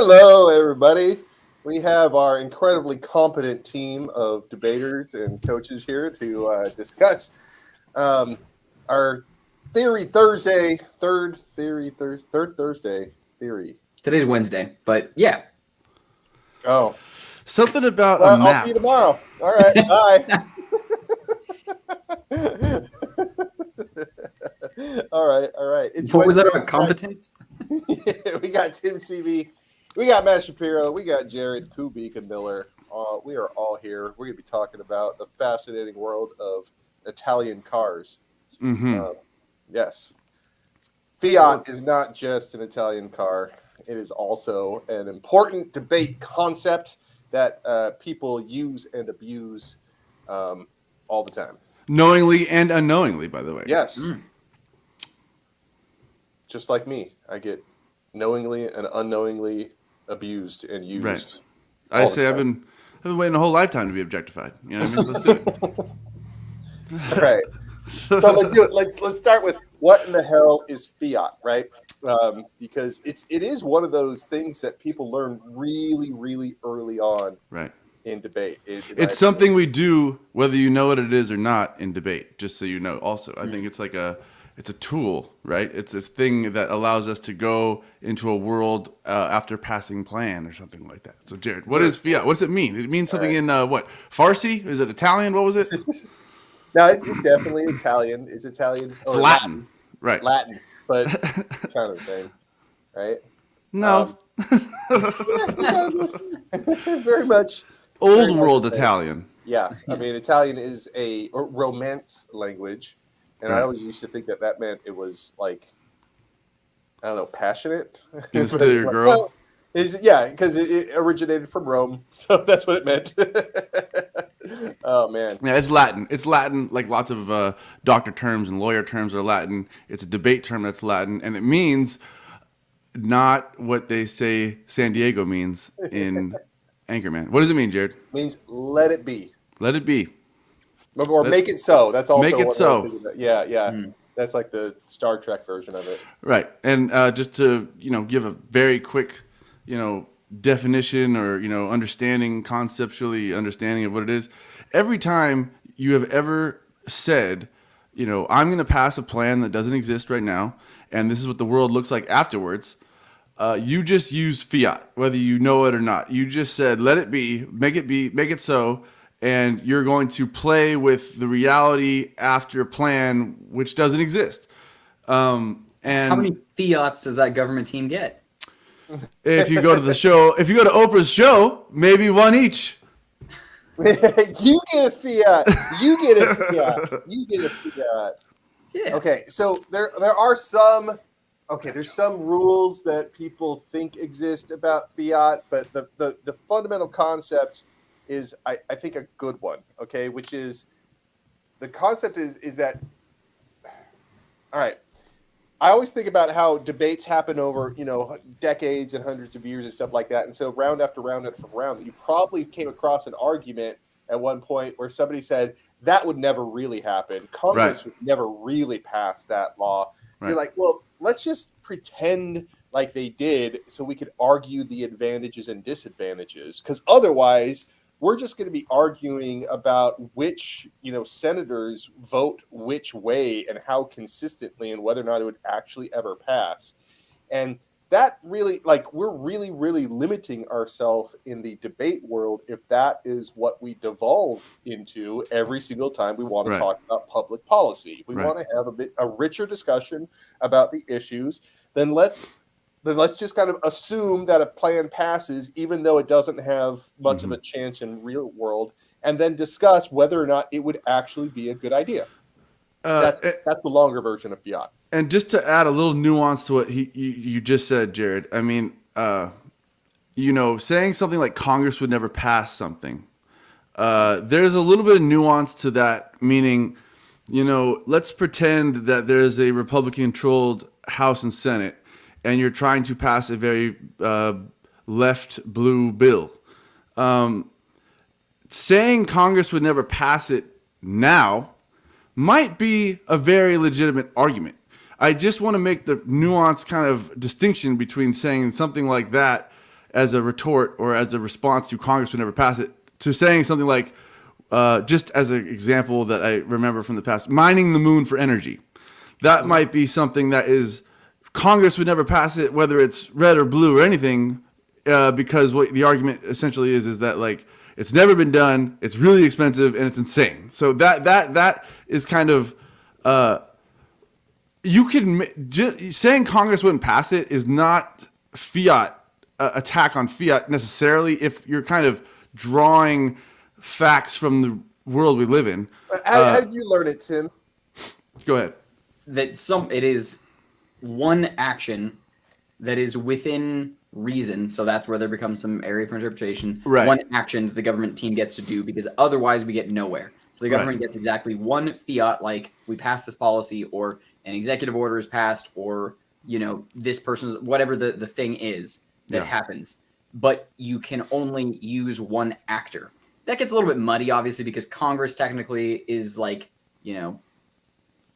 Hello, everybody. We have our incredibly competent team of debaters and coaches here to discuss our Theory Thursday, third Thursday theory. Today's Wednesday, but yeah. Oh, Something about a well, I'll map. see you tomorrow. All right, bye. All right. It's What was that Wednesday. about competence? We got Tim CV, we got Matt Shapiro, we got Jared Kubik and Miller. We are all here. We're going to be talking about the fascinating world of Italian cars. Yes. Fiat is not just an Italian car. It is also an important debate concept that people use and abuse all the time. Knowingly and unknowingly, by the way. Yes. Just like me. I get knowingly and unknowingly abused and used. Right. I say I've been waiting a whole lifetime to be objectified. You know what I mean? Let's do it. All right. So let's do it. Let's start with what in the hell is fiat, right? Because it is one of those things that people learn really, really early on, right, in debate. It's something we do whether you know what it is or not in debate. Just so you know. Also, I think it's like it's a tool, right? It's a thing that allows us to go into a world after passing plan or something like that. So, Jared, what is fiat? What does it mean? It means something in what? Farsi? Is it Italian? What was it? No, it's definitely Italian. It's Italian. It's Latin. Right. Latin, but kind of the same, right? No. Very much. Old world Italian. Yeah. I mean, Italian is a Romance language. And I always used to think that meant it was like, I don't know, passionate. You steal your girl? Yeah, because it originated from Rome. So that's what it meant. Oh, man. Yeah, it's Latin. It's Latin, like lots of doctor terms and lawyer terms are Latin. It's a debate term that's Latin. And it means not what they say San Diego means in Anchorman. What does it mean, Jared? It means let it be. Let it be. Or make it so. That's also make it so. Yeah. That's like the Star Trek version of it. Right. And just to, give a very quick, definition or, conceptually understanding of what it is. Every time you have ever said, I'm going to pass a plan that doesn't exist right now, and this is what the world looks like afterwards, you just used fiat, whether you know it or not. You just said, let it be, make it so. And you're going to play with the reality after plan, which doesn't exist. And how many fiats does that government team get? If you go to the show, if you go to Oprah's show, maybe one each. You get a fiat. You get a fiat. You get a fiat. Yeah. Okay, so there are some. Okay, there's some rules that people think exist about fiat, but the fundamental concept is I think a good one, okay, which is the concept is that, all right, I always think about how debates happen over, decades and hundreds of years and stuff like that. And so round after round after round, you probably came across an argument at one point where somebody said that would never really happen. Congress would never really pass that law. Right. You're like, well, let's just pretend like they did so we could argue the advantages and disadvantages, because otherwise we're just going to be arguing about which, senators vote which way and how consistently and whether or not it would actually ever pass. And that really, we're really, really limiting ourselves in the debate world if that is what we devolve into every single time we want to talk about public policy. If we want to have a richer discussion about the issues, then let's just kind of assume that a plan passes, even though it doesn't have much of a chance in real world, and then discuss whether or not it would actually be a good idea. That's the longer version of fiat. And just to add a little nuance to what you just said, Jared, I mean, saying something like Congress would never pass something, there's a little bit of nuance to that, meaning, let's pretend that there's a Republican-controlled House and Senate, and you're trying to pass a very left blue bill. Saying Congress would never pass it now might be a very legitimate argument. I just want to make the nuanced kind of distinction between saying something like that as a retort or as a response to Congress would never pass it, to saying something like, just as an example that I remember from the past, mining the moon for energy. That might be something that is, Congress would never pass it, whether it's red or blue or anything, because what the argument essentially is that like it's never been done, it's really expensive, and it's insane. So that is kind of you can just saying Congress wouldn't pass it is not fiat attack on fiat necessarily if you're kind of drawing facts from the world we live in. How did you learn it, Tim? Go ahead. It is one action that is within reason, so that's where there becomes some area for interpretation. Right. One action that the government team gets to do, because otherwise we get nowhere. So the government gets exactly one fiat, like we passed this policy, or an executive order is passed, or this person's whatever the thing is that happens. But you can only use one actor. That gets a little bit muddy, obviously, because Congress technically is like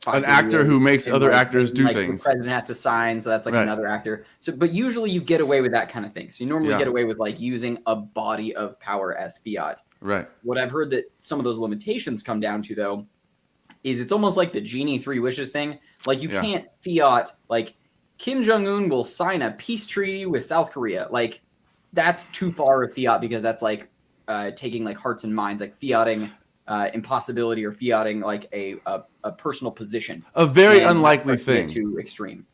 an actor who makes other actors do things. The president has to sign, so that's like another actor. So, but usually you get away with that kind of thing. So you normally get away with like using a body of power as fiat. Right. What I've heard that some of those limitations come down to, though, is it's almost like the genie 3 wishes thing. Like you can't fiat like Kim Jong-un will sign a peace treaty with South Korea. Like that's too far of fiat, because that's like taking like hearts and minds, like fiating impossibility or fiating like a personal position. A very unlikely thing. Too extreme.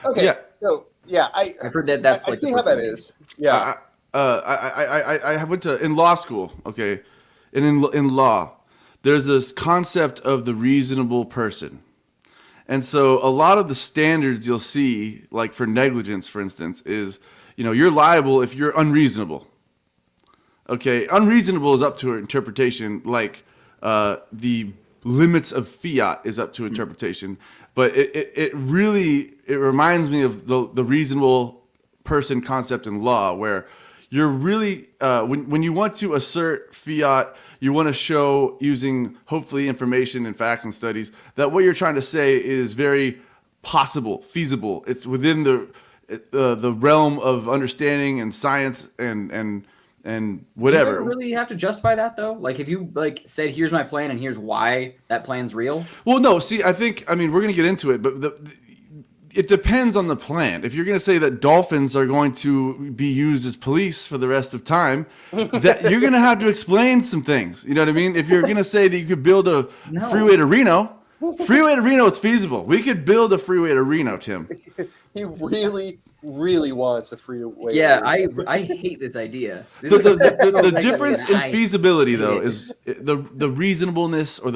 Okay. Yeah. So I've heard that's. I see how that is. Yeah. I went to in law school. Okay, and in law, there's this concept of the reasonable person. And so a lot of the standards you'll see, like for negligence, for instance, is, you're liable if you're unreasonable. Okay, unreasonable is up to interpretation, like the limits of fiat is up to interpretation. But it really reminds me of the reasonable person concept in law, where you're really, when you want to assert fiat, you want to show, using hopefully information and facts and studies, that what you're trying to say is very possible, feasible. It's within the realm of understanding and science and whatever. Do you really have to justify that, though? Like if you said, here's my plan and here's why that plan's real? Well, no. See, we're going to get into it, but it depends on the plan. If you're going to say that dolphins are going to be used as police for the rest of time, that you're going to have to explain some things. You know what I mean? If you're going to say that you could build a freeway to Reno, it's feasible. We could build a freeway to Reno, Tim. He really wants a freeway. Yeah, I hate this idea. The difference in feasibility, though, is the reasonableness or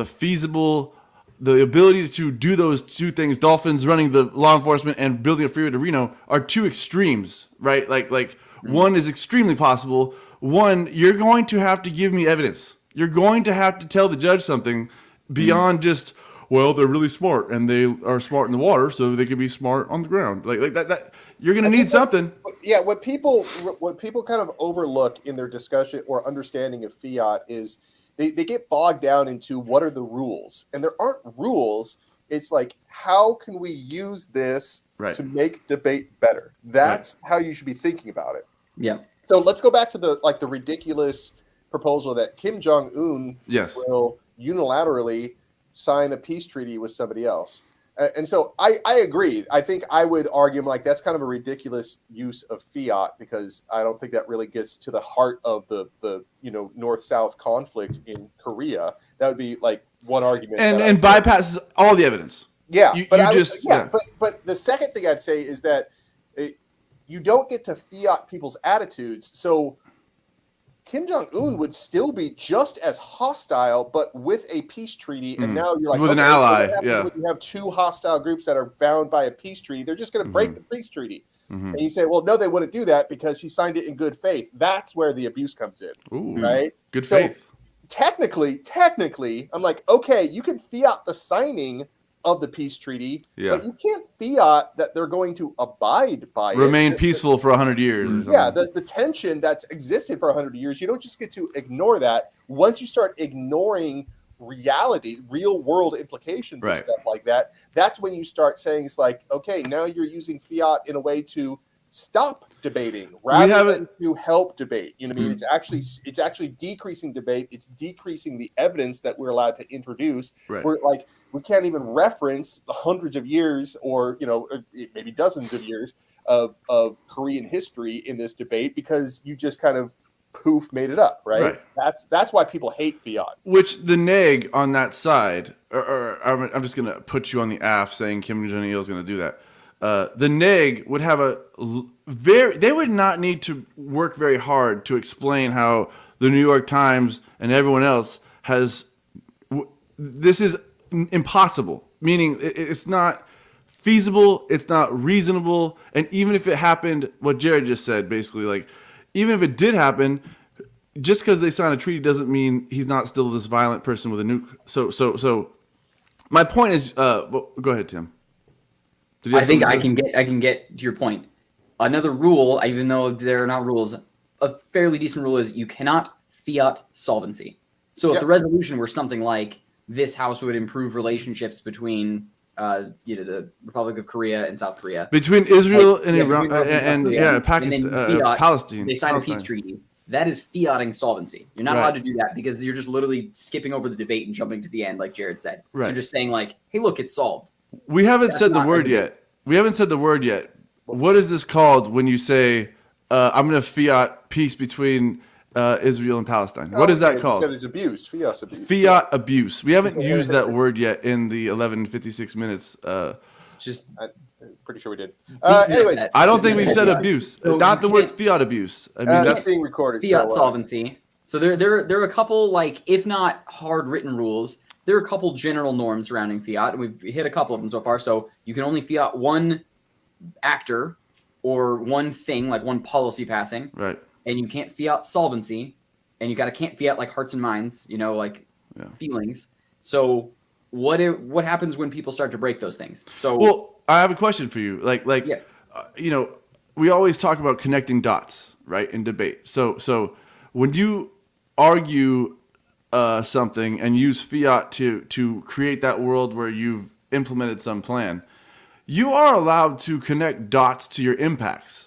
the ability to do those two things. Dolphins running the law enforcement and building a freeway to Reno are two extremes, right? Like one is extremely possible. One, you're going to have to give me evidence. You're going to have to tell the judge something beyond just, well, they're really smart and they are smart in the water, so they could be smart on the ground. Like that you're going to need something. What people kind of overlook in their discussion or understanding of fiat is they get bogged down into what are the rules, and there aren't rules. It's like, how can we use this to make debate better? That's how you should be thinking about it. Yeah. So let's go back to the ridiculous proposal that Kim Jong-un will unilaterally sign a peace treaty with somebody else. And so I agree. I think I would argue that's kind of a ridiculous use of fiat, because I don't think that really gets to the heart of the North-South conflict in Korea. That would be like one argument. And bypasses all the evidence. Yeah. But the second thing I'd say is that you don't get to fiat people's attitudes. So Kim Jong-un would still be just as hostile, but with a peace treaty. And now you're like, with an ally. When you have two hostile groups that are bound by a peace treaty, they're just going to break the peace treaty. And you say, well, no, they wouldn't do that because he signed it in good faith. That's where the abuse comes in. Ooh, right? Good faith. Technically, I'm like, okay, you can fiat the signing of the peace treaty, but you can't fiat that they're going to abide by it. Remain peaceful for 100 years. Yeah, the tension that's existed for 100 years, you don't just get to ignore that. Once you start ignoring reality, real world implications and stuff like that, that's when you start saying it's like, okay, now you're using fiat in a way to stop debating rather than to help debate. You know what I mean? It's actually decreasing debate. It's decreasing the evidence that we're allowed to introduce. Right. We're like, we can't even reference the hundreds of years or, maybe dozens of years of Korean history in this debate because you just kind of poof made it up, right? That's why people hate Fiat. Which the neg on that side, or I'm just going to put you on the aft saying Kim Jong-il is going to do that. The neg would have they would not need to work very hard to explain how the New York Times and everyone else this is impossible, meaning it's not feasible, it's not reasonable, and even if it happened, what Jared just said, basically, like, even if it did happen, just because they signed a treaty doesn't mean he's not still this violent person with a nuke. So my point is, go ahead, Tim. I think I can get to your point. Another rule, even though they're not rules, a fairly decent rule is you cannot fiat solvency. So if the resolution were something like this House would improve relationships between the Republic of Korea and South Korea, between Israel and Iran and Pakistan, Palestine, they signed a peace treaty. That is fiating solvency. You're not allowed to do that because you're just literally skipping over the debate and jumping to the end, like Jared said. Right. So you're just saying like, hey, look, it's solved. We haven't said the word yet. What is this called when you say, I'm going to fiat peace between Israel and Palestine? What is that called? You said it's abuse. Fiat abuse. Fiat abuse. We haven't used that word yet in the 11:56 minutes. I'm pretty sure we did. Anyways, I don't think we've said abuse. So not the word fiat abuse. I mean, that's being recorded. Fiat solvency. So there are a couple, like, if not hard written rules, there are a couple general norms surrounding fiat, and we've hit a couple of them so far. So you can only fiat one actor or one thing, like one policy passing. Right. And you can't fiat solvency, and you can't fiat like hearts and minds, feelings. So what happens when people start to break those things? So well, I have a question for you. We always talk about connecting dots, right, in debate. So when you argue something and use fiat to create that world where you've implemented some plan, you are allowed to connect dots to your impacts.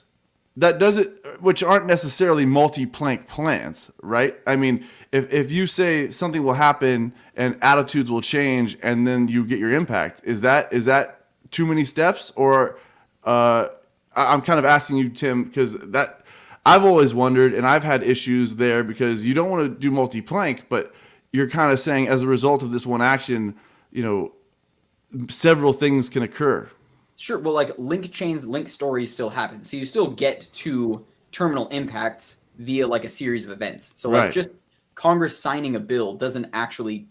Which aren't necessarily multi-plank plans, right? I mean, if you say something will happen and attitudes will change and then you get your impact, is that too many steps? Or I'm kind of asking you, Tim, because that I've always wondered, and I've had issues there because you don't want to do multi-plank, but you're kind of saying as a result of this one action, several things can occur. Sure. Well, like link chains, link stories still happen. So you still get to terminal impacts via like a series of events. So like just Congress signing a bill doesn't actually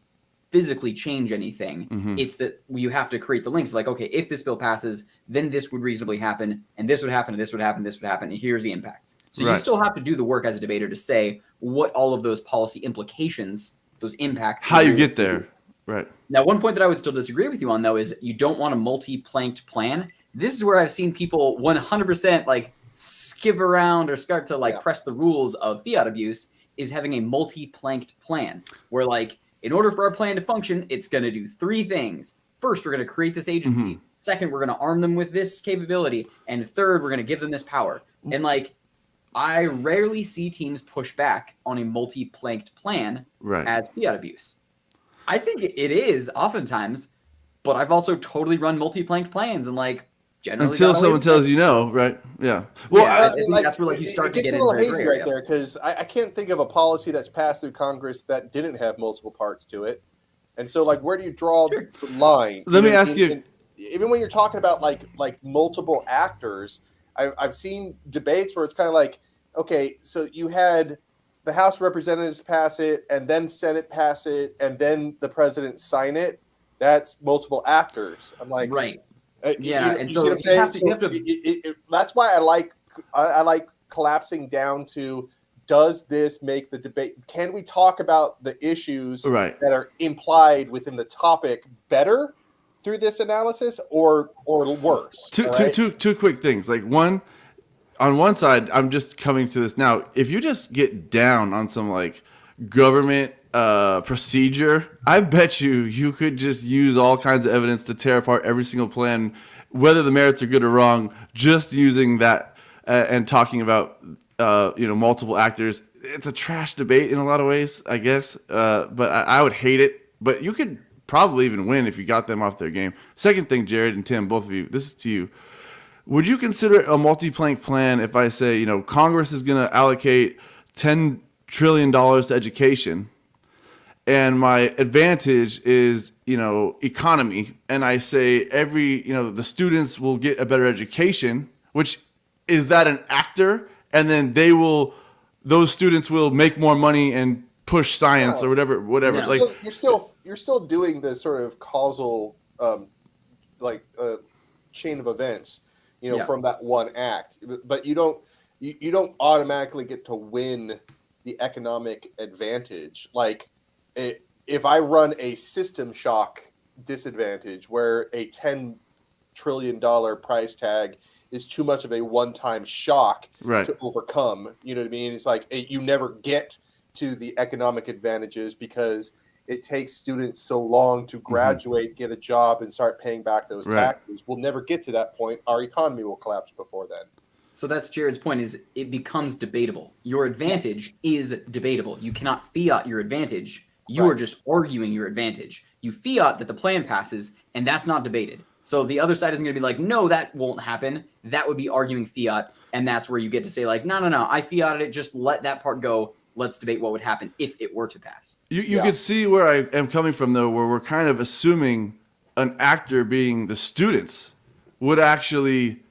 physically change anything. Mm-hmm. It's that you have to create the links. Like, okay, if this bill passes, then this would reasonably happen, and this would happen, and this would happen, this would happen, and here's the impacts. So you still have to do the work as a debater to say what all of those policy implications, those impacts. How you get there. Right. Now, one point that I would still disagree with you on, though, is you don't want a multi-planked plan. This is where I've seen people 100% like skip around or start to press the rules of fiat abuse, is having a multi-planked plan where, like, in order for our plan to function, it's going to do three things. First, we're going to create this agency. Mm-hmm. Second, we're going to arm them with this capability. And third, we're going to give them this power. And like, I rarely see teams push back on a multi-planked plan as fiat abuse. I think it is oftentimes, but I've also totally run multi-planked plans and like generally until someone tells you no, right? Yeah. Well, I think that's where you start to get into a little hazy right there because I can't think of a policy that's passed through Congress that didn't have multiple parts to it, and so like where do you draw the line? Let me ask you. Even when you're talking about like multiple actors, I've seen debates where it's kind of like, okay, so you had the House of Representatives pass it, and then Senate pass it, and then the president sign it. That's multiple actors. I'm like, right. You see what I'm saying? That's why I like collapsing down to, does this make the debate? Can we talk about the issues that are implied within the topic better through this analysis, or worse? Two quick things. Like one. On one side, I'm just coming to this now. If you just get down on some like government procedure, I bet you could just use all kinds of evidence to tear apart every single plan, whether the merits are good or wrong, just using that and talking about multiple actors. It's a trash debate in a lot of ways, I guess. But I would hate it. But you could probably even win if you got them off their game. Second thing, Jared and Tim, both of you, this is to you. Would you consider a multi-plank plan if I say, Congress is going to allocate $10 trillion to education, and my advantage is, economy, and I say the students will get a better education, which is that an actor, and then those students will make more money and push science or whatever. No. You're still doing the sort of causal, chain of events, from that one act, but you don't automatically get to win the economic advantage. Like, if I run a system shock disadvantage where a $10 trillion price tag is too much of a one-time shock to overcome, you know what I mean? It's like you never get to the economic advantages because it takes students so long to graduate, get a job, and start paying back those taxes. We'll never get to that point. Our economy will collapse before then. So that's Jared's point, is it becomes debatable. Your advantage is debatable. You cannot fiat your advantage. You are just arguing your advantage. You fiat that the plan passes, and that's not debated. So the other side isn't going to be like, no, that won't happen. That would be arguing fiat, and that's where you get to say, like, no, I fiated it. Just let that part go. Let's debate what would happen if it were to pass. You could see where I am coming from, though, where we're kind of assuming an actor being the students would actually...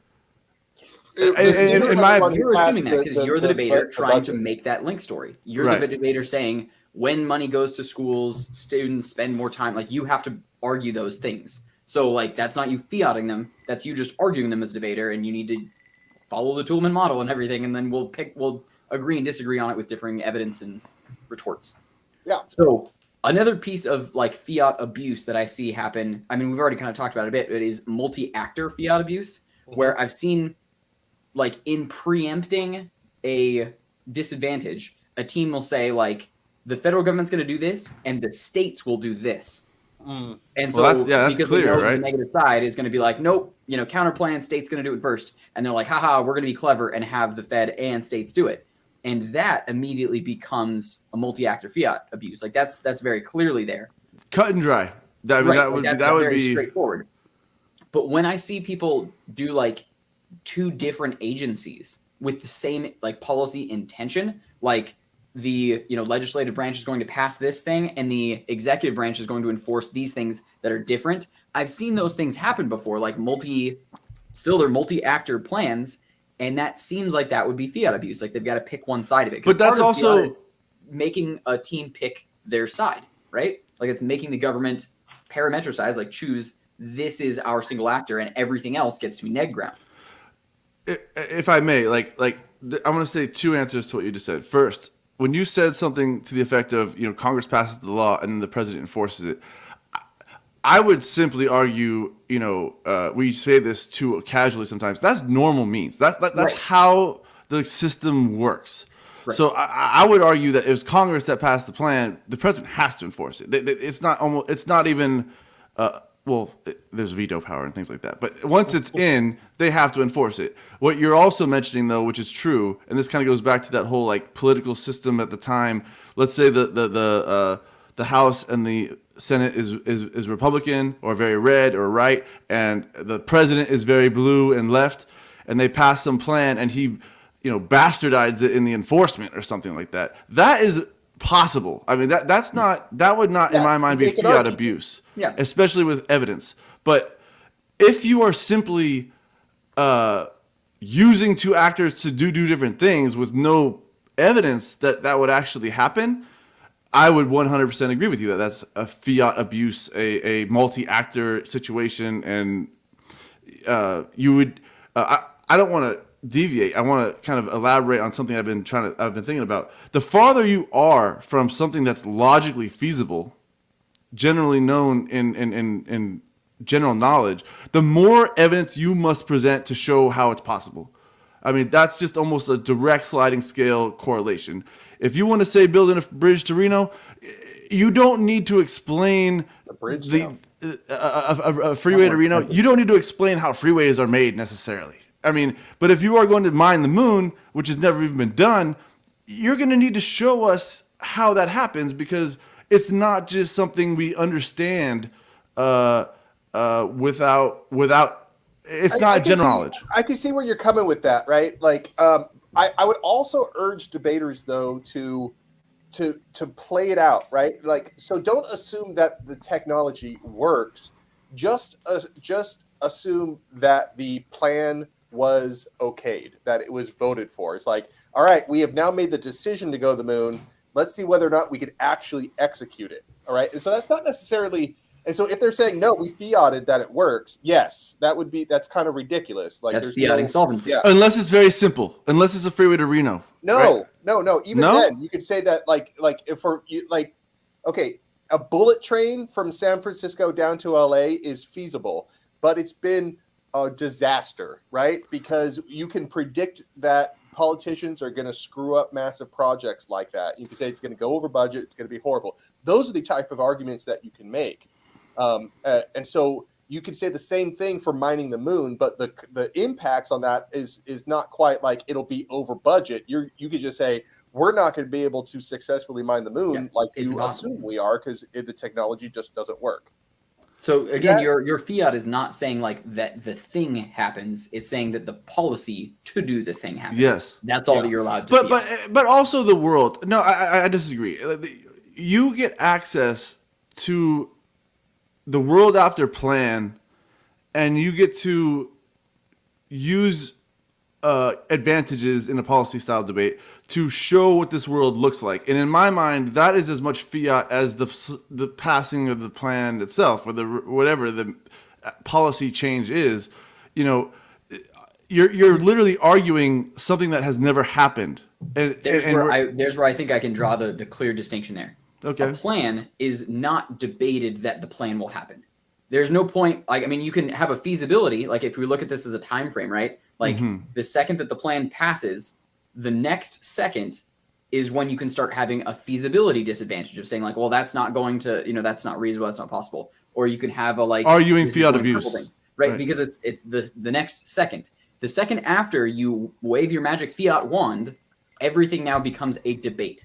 You're assuming that because you're the debater trying to make that link story. You're the debater saying when money goes to schools, students spend more time. Like, you have to argue those things. So, like, that's not you fiating them. That's you just arguing them as a debater, and you need to follow the Toolman model and everything, and then we'll agree and disagree on it with differing evidence and retorts. Yeah. So another piece of like fiat abuse that I see happen, I mean, we've already kind of talked about it a bit, but it is multi-actor fiat abuse, where I've seen, like, in preempting a disadvantage, a team will say, like, the federal government's going to do this and the states will do this. And so that's because clear, right? The negative side is going to be like, nope, counterplan, state's going to do it first. And they're like, haha, we're going to be clever and have the Fed and states do it. And that immediately becomes a multi-actor fiat abuse. Like, that's very clearly there. Cut and dry. That would very be straightforward. But when I see people do like two different agencies with the same like policy intention, like the legislative branch is going to pass this thing and the executive branch is going to enforce these things that are different. I've seen those things happen before, like they're multi-actor plans, and that seems like that would be fiat abuse. Like, they've got to pick one side of it. But that's also making a team pick their side, right? Like, it's making the government parametricize, like, choose this is our single actor and everything else gets to be neg ground. If I may, I want to say two answers to what you just said. First, when you said something to the effect of, Congress passes the law and then the president enforces it, I would simply argue, we say this too casually sometimes. That's normal means. That's how the system works. Right. So I would argue that if it's Congress that passed the plan, the president has to enforce it. It's not even. There's veto power and things like that. But once it's in, they have to enforce it. What you're also mentioning, though, which is true, and this kind of goes back to that whole like political system at the time. Let's say the House and the Senate is Republican or very red or right, and the president is very blue and left, and they pass some plan and he, bastardizes it in the enforcement or something like that. That is possible. I mean, that would not in my mind be fiat abuse, especially with evidence. But if you are simply using two actors to do different things with no evidence that would actually happen, I would 100% agree with you that that's a fiat abuse, a multi-actor situation, and you would. I don't want to deviate. I want to kind of elaborate on something I've been thinking about. The farther you are from something that's logically feasible, generally known in general knowledge, the more evidence you must present to show how it's possible. I mean, that's just almost a direct sliding scale correlation. If you want to say building a bridge to Reno, you don't need to explain a freeway to Reno. You don't need to explain how freeways are made necessarily. I mean, but if you are going to mine the moon, which has never even been done, you're going to need to show us how that happens, because it's not just something we understand without it's not general knowledge. I can see where you're coming with that, right? Like, I would also urge debaters though to play it out, right? Like, so don't assume that the technology works. Just assume that the plan was okayed, that it was voted for. It's like, all right, we have now made the decision to go to the moon. Let's see whether or not we could actually execute it. All right. And so that's not necessarily. And so if they're saying, no, we fiated that it works, yes, that's kind of ridiculous. Like, that's fiating solvency. Yeah. Unless it's very simple. Unless it's a freeway to Reno. No, right? no. Even then, you could say that like if for you, like, okay, a bullet train from San Francisco down to LA is feasible, but it's been a disaster, right? Because you can predict that politicians are going to screw up massive projects like that. You can say it's going to go over budget. It's going to be horrible. Those are the type of arguments that you can make. And so you could say the same thing for mining the moon, but the impacts on that is not quite like it'll be over budget. You could just say, we're not going to be able to successfully mine the moon like you assume we are, because the technology just doesn't work. So again, your fiat is not saying like that the thing happens. It's saying that the policy to do the thing happens. Yes, that's all that you're allowed to. But also the world. No, I disagree. You get access to the world after plan, and you get to use advantages in a policy style debate to show what this world looks like. And in my mind, that is as much fiat as the passing of the plan itself, or whatever the policy change is. You know, you're literally arguing something that has never happened. And there's where I think I can draw the clear distinction there. Okay. A plan is not debated that the plan will happen. There's no point. Like, I mean, you can have a feasibility. Like, if we look at this as a time frame, right? Like, the second that the plan passes, the next second is when you can start having a feasibility disadvantage of saying like, well, that's not going to, that's not reasonable, that's not possible. Or you can have a like arguing fiat abuse, right? Because it's the next second. The second after you wave your magic fiat wand, everything now becomes a debate.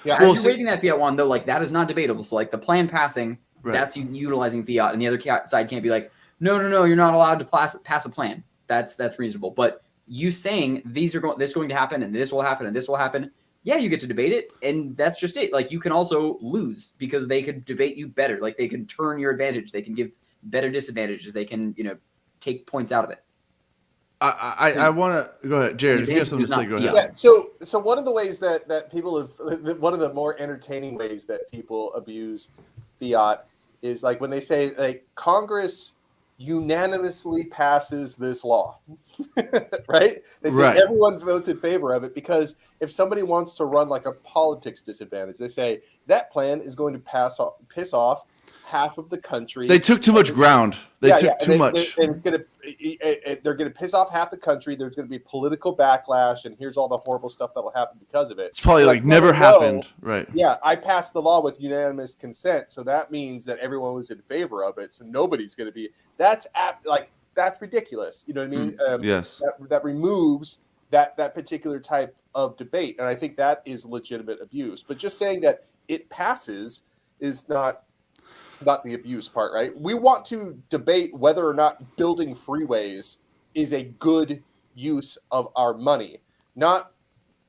Yeah, as you're waving that fiat wand, though, like that is not debatable. So like the plan passing, that's you utilizing fiat, and the other side can't be like, no, you're not allowed to pass a plan. That's reasonable. But you saying this is going to happen, and this will happen, and this will happen. Yeah, you get to debate it, and that's just it. Like you can also lose because they could debate you better. Like they can turn your advantage. They can give better disadvantages. They can take points out of it. I want to go ahead, Jared. If you have something to say, go ahead. Yeah. So one of the ways that people have, one of the more entertaining ways that people abuse fiat is like when they say like Congress unanimously passes this law, right? They say everyone votes in favor of it, because if somebody wants to run like a politics disadvantage, they say that plan is going to piss off half of the country. They took too much ground. They took too much. And they're going to piss off half the country. There's going to be political backlash, and here's all the horrible stuff that'll happen because of it. It's probably like never happened, right? Yeah, I passed the law with unanimous consent, so that means that everyone was in favor of it. So nobody's going to be. That's ridiculous. You know what I mean? Yes. That removes that particular type of debate, and I think that is legitimate abuse. But just saying that it passes is not the abuse part, right? We want to debate whether or not building freeways is a good use of our money, not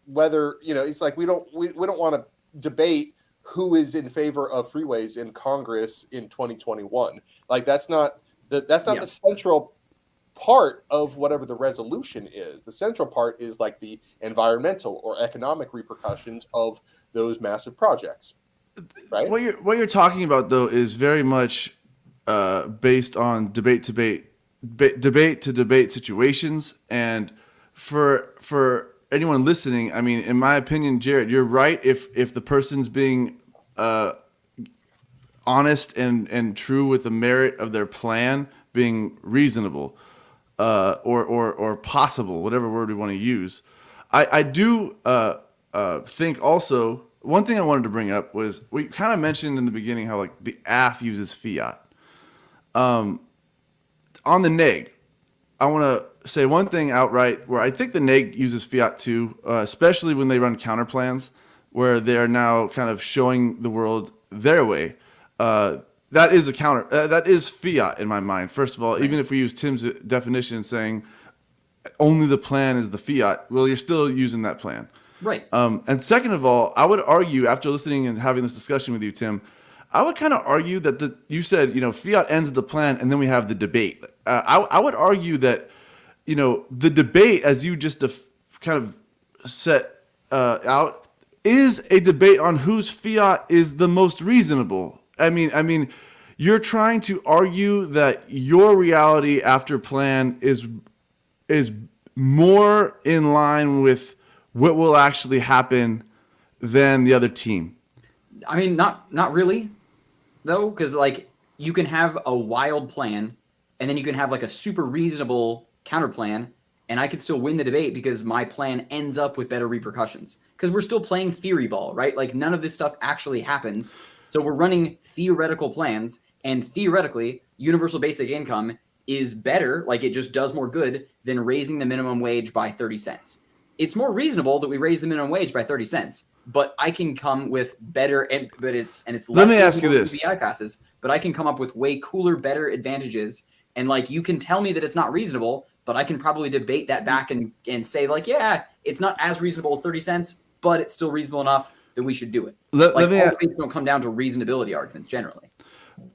whether it's like we don't want to debate who is in favor of freeways in Congress in 2021. Like that's not the central part of whatever the resolution is. The central part is like the environmental or economic repercussions of those massive projects. Right. What you're talking about though is very much based on debate to debate situations, and for anyone listening, I mean, in my opinion, Jared, you're right. If the person's being honest and true with the merit of their plan being reasonable or possible, whatever word we want to use, I do think also. One thing I wanted to bring up was we kind of mentioned in the beginning how like the AF uses fiat. On the neg, I want to say one thing outright where I think the neg uses fiat too, especially when they run counter plans where they are now kind of showing the world their way. That is a counter. That is fiat in my mind. First of all, even if we use Tim's definition saying only the plan is the fiat, well, you're still using that plan. Right. And second of all, I would argue after listening and having this discussion with you, Tim, I would kind of argue that you said, fiat ends the plan and then we have the debate. I would argue that, the debate, as you just kind of set out, is a debate on whose fiat is the most reasonable. I mean, you're trying to argue that your reality after plan is more in line with what will actually happen than the other team. I mean, not really, though, because like you can have a wild plan, and then you can have like a super reasonable counter plan, and I could still win the debate because my plan ends up with better repercussions. Because we're still playing theory ball, right? Like none of this stuff actually happens. So we're running theoretical plans, and theoretically, universal basic income is better, like it just does more good than raising the minimum wage by 30 cents. It's more reasonable that we raise the minimum wage by 30 cents, but I can come with better, but it's less. Let me ask you this. PBI passes, but I can come up with way cooler, better advantages. And like, you can tell me that it's not reasonable, but I can probably debate that back and say like, yeah, it's not as reasonable as 30 cents, but it's still reasonable enough that we should do it. All debates don't come down to reasonability arguments generally.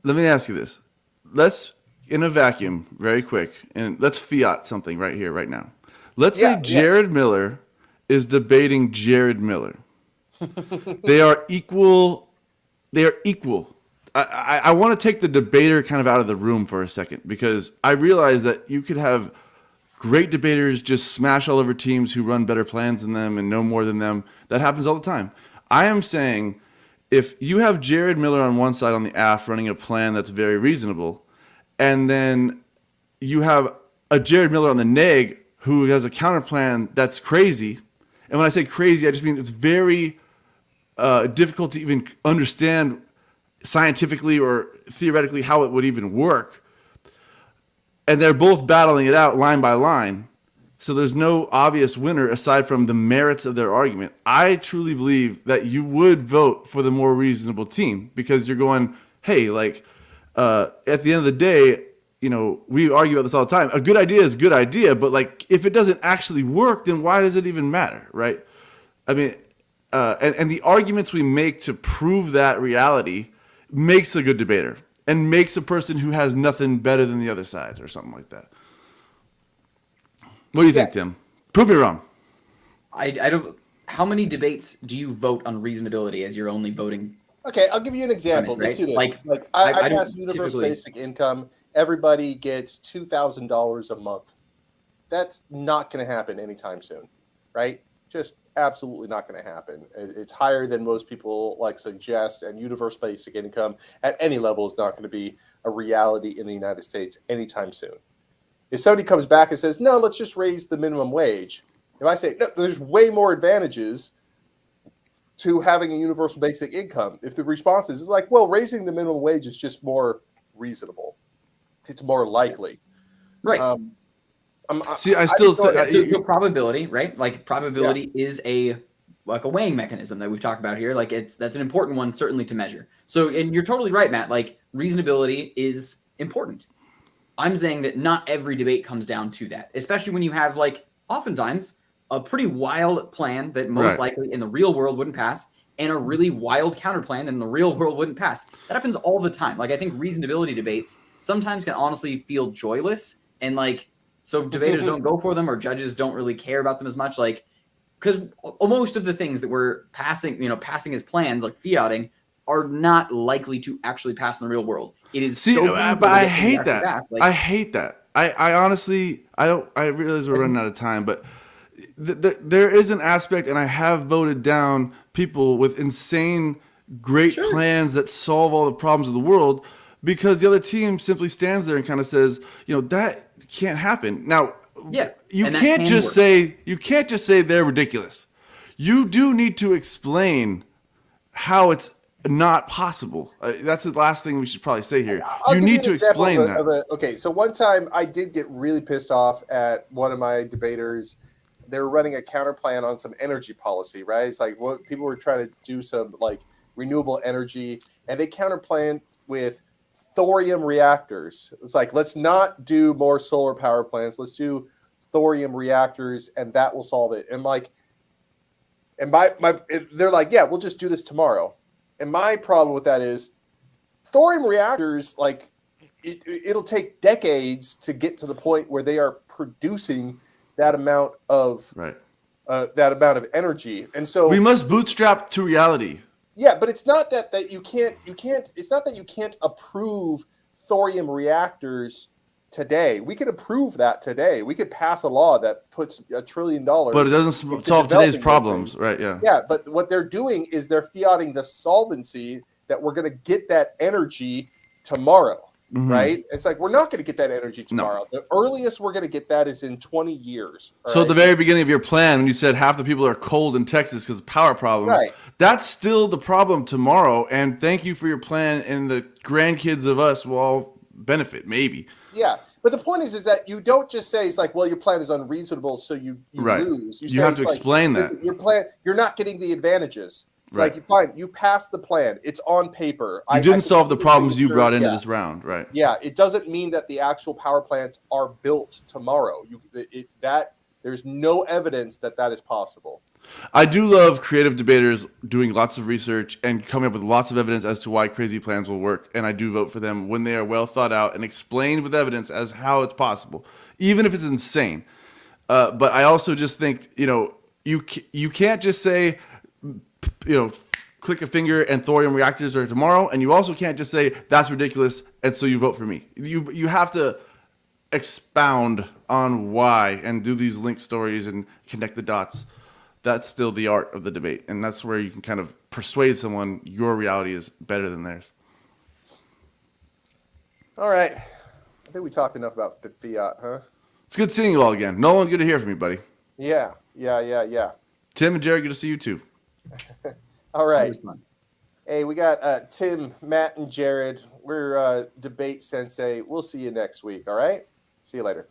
Let me ask you this. Let's, in a vacuum, very quick, and let's fiat something right here, right now. Let's say Jared Miller is debating Jared Miller. They are equal. They are equal. I want to take the debater kind of out of the room for a second, because I realize that you could have great debaters just smash all over teams who run better plans than them and know more than them. That happens all the time. I am saying if you have Jared Miller on one side on the AF running a plan that's very reasonable, and then you have a Jared Miller on the neg who has a counter plan that's crazy. And when I say crazy, I just mean it's very difficult to even understand scientifically or theoretically how it would even work. And they're both battling it out line by line. So there's no obvious winner aside from the merits of their argument. I truly believe that you would vote for the more reasonable team, because you're going, hey, like, at the end of the day, we argue about this all the time. A good idea is a good idea, but like if it doesn't actually work, then why does it even matter, right? I mean, and the arguments we make to prove that reality makes a good debater and makes a person who has nothing better than the other side or something like that. What do you think, Tim? Prove me wrong. I don't. How many debates do you vote on reasonability as your only voting? Okay, I'll give you an example. Premise, Let's right? do this. I pass universal basic income. Everybody gets $2,000 a month. That's not going to happen anytime soon, right? Just absolutely not going to happen. It's higher than most people suggest, and universal basic income at any level is not going to be a reality in the United States anytime soon. If somebody comes back and says, no, let's just raise the minimum wage. If I say, no, there's way more advantages to having a universal basic income. If the response is like, well, raising the minimum wage is just more reasonable. It's more likely. Right. I still think probability, right? Like probability is a weighing mechanism that we've talked about here. Like that's an important one certainly to measure. So, and you're totally right, Matt. Like reasonability is important. I'm saying that not every debate comes down to that, especially when you have oftentimes a pretty wild plan that most likely in the real world wouldn't pass, and a really wild counter plan that in the real world wouldn't pass. That happens all the time. Like I think reasonability debates sometimes can honestly feel joyless, and so debaters don't go for them, or judges don't really care about them as much. Because most of the things that we're passing as plans, like fiating, are not likely to actually pass in the real world. It is but I hate that. I hate that. I honestly, I realize we're running out of time, but there is an aspect, and I have voted down people with insane, great plans that solve all the problems of the world, because the other team simply stands there and kind of says, that can't happen. Now, you can't just say they're ridiculous. You do need to explain how it's not possible. That's the last thing we should probably say here. I'll You give need an to example explain that. Okay, so one time I did get really pissed off at one of my debaters. They were running a counter plan on some energy policy, right? It's like what people were trying to do some like renewable energy, and they counter planned with thorium reactors. It's like, let's not do more solar power plants. Let's do thorium reactors, and that will solve it. And like, and they're like, yeah, we'll just do this tomorrow. And my problem with that is thorium reactors, like it'll take decades to get to the point where they are producing that amount of energy. And so we must bootstrap to reality. Yeah, but it's not that you can't it's not that you can't approve thorium reactors today. We could approve that today. We could pass a law that puts $1 trillion. But it doesn't solve today's problems, right? Yeah. Yeah, but what they're doing is they're fiating the solvency that we're going to get that energy tomorrow, right? It's like, we're not going to get that energy tomorrow. No. The earliest we're going to get that is in 20 years. So at the very beginning of your plan, when you said half the people are cold in Texas because of power problems, that's still the problem tomorrow. And thank you for your plan, and the grandkids of us will all benefit, maybe. Yeah. But the point is that you don't just say, it's like, well, your plan is unreasonable, so you lose. You have to explain that. Your plan, you're not getting the advantages. It's like, fine, you passed the plan. It's on paper. You didn't solve the problems you brought into this round, right? Yeah, it doesn't mean that the actual power plants are built tomorrow. There's no evidence that that is possible. I do love creative debaters doing lots of research and coming up with lots of evidence as to why crazy plans will work. And I do vote for them when they are well thought out and explained with evidence as how it's possible, even if it's insane. But I also just think, you can't just say, click a finger and thorium reactors are tomorrow. And you also can't just say that's ridiculous, and so you vote for me. You have to expound on why and do these link stories and connect the dots. That's still the art of the debate, and that's where you can kind of persuade someone your reality is better than theirs. All right. I think we talked enough about the fiat, huh? It's good seeing you all again. Nolan, good to hear from you, buddy. Yeah. Tim and Jared, good to see you too. All right. Hey, we got Tim, Matt, and Jared. We're Debate Sensei. We'll see you next week, all right? See you later.